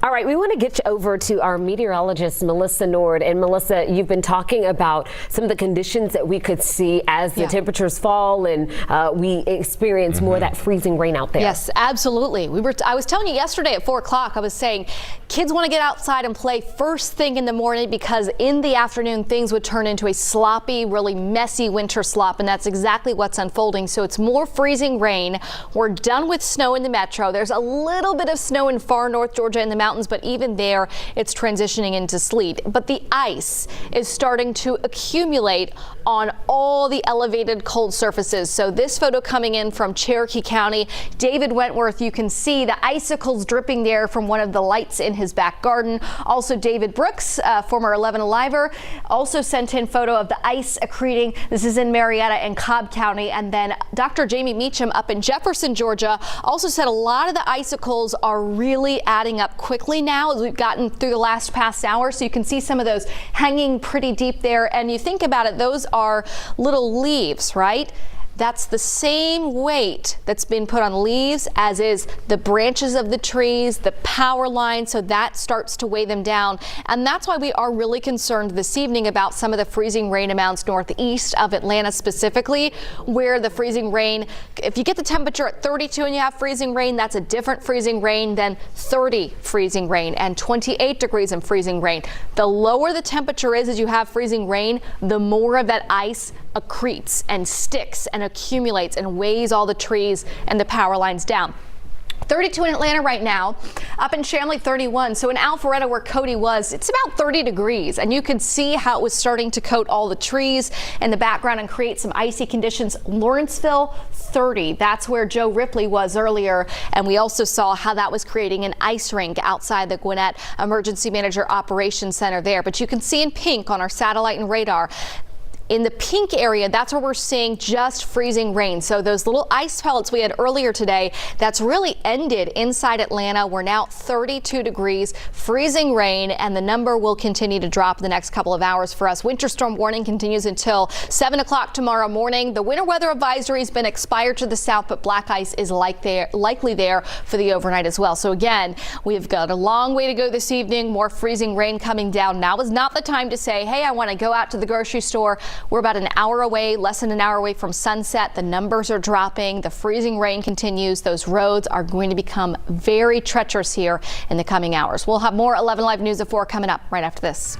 All right, we want to get you over to our meteorologist, Melissa Nord. And Melissa, you've been talking about some of the conditions that we could see as the temperatures fall and we experience more of that freezing rain out there. Yes, absolutely. I was telling you yesterday at 4 o'clock, I was saying kids want to get outside and play first thing in the morning because in the afternoon things would turn into a sloppy, really messy winter slop, and that's exactly what's unfolding. So it's more freezing rain. We're done with snow in the metro. There's a little bit of snow in far north Georgia in the mountains, but even there it's transitioning into sleet. But the ice is starting to accumulate on all the elevated cold surfaces. So this photo coming in from Cherokee County, David Wentworth, you can see the icicles dripping there from one of the lights in his back garden. Also David Brooks, former 11 Aliver, also sent in photo of the ice accreting. This is in Marietta and Cobb County. And then Dr. Jamie Meacham up in Jefferson, Georgia, also said a lot of the icicles are really adding up quickly now as we've gotten through the past hour. So you can see some of those hanging pretty deep there. And you think about it, those are little leaves, right? That's the same weight that's been put on leaves as is the branches of the trees, the power line, so that starts to weigh them down. And that's why we are really concerned this evening about some of the freezing rain amounts northeast of Atlanta specifically, where the freezing rain, if you get the temperature at 32 and you have freezing rain, that's a different freezing rain than 30 freezing rain and 28 degrees in freezing rain. The lower the temperature is as you have freezing rain, the more of that ice accretes and sticks and accumulates and weighs all the trees and the power lines down. 32 in Atlanta right now, up in Chamblee 31. So in Alpharetta where Cody was, it's about 30 degrees and you can see how it was starting to coat all the trees in the background and create some icy conditions. Lawrenceville 30, that's where Joe Ripley was earlier, and we also saw how that was creating an ice rink outside the Gwinnett Emergency Manager Operations Center there. But you can see in pink on our satellite and radar, in the pink area, that's where we're seeing just freezing rain. So those little ice pellets we had earlier today, that's really ended inside Atlanta. We're now 32 degrees, freezing rain, and the number will continue to drop the next couple of hours for us. Winter storm warning continues until 7 o'clock tomorrow morning. The winter weather advisory has been expired to the south, but black ice is likely there for the overnight as well. So again, we've got a long way to go this evening. More freezing rain coming down. Now is not the time to say, hey, I want to go out to the grocery store. We're about an hour away, less than an hour away from sunset. The numbers are dropping. The freezing rain continues. Those roads are going to become very treacherous here in the coming hours. We'll have more 11 Live News at 4 coming up right after this.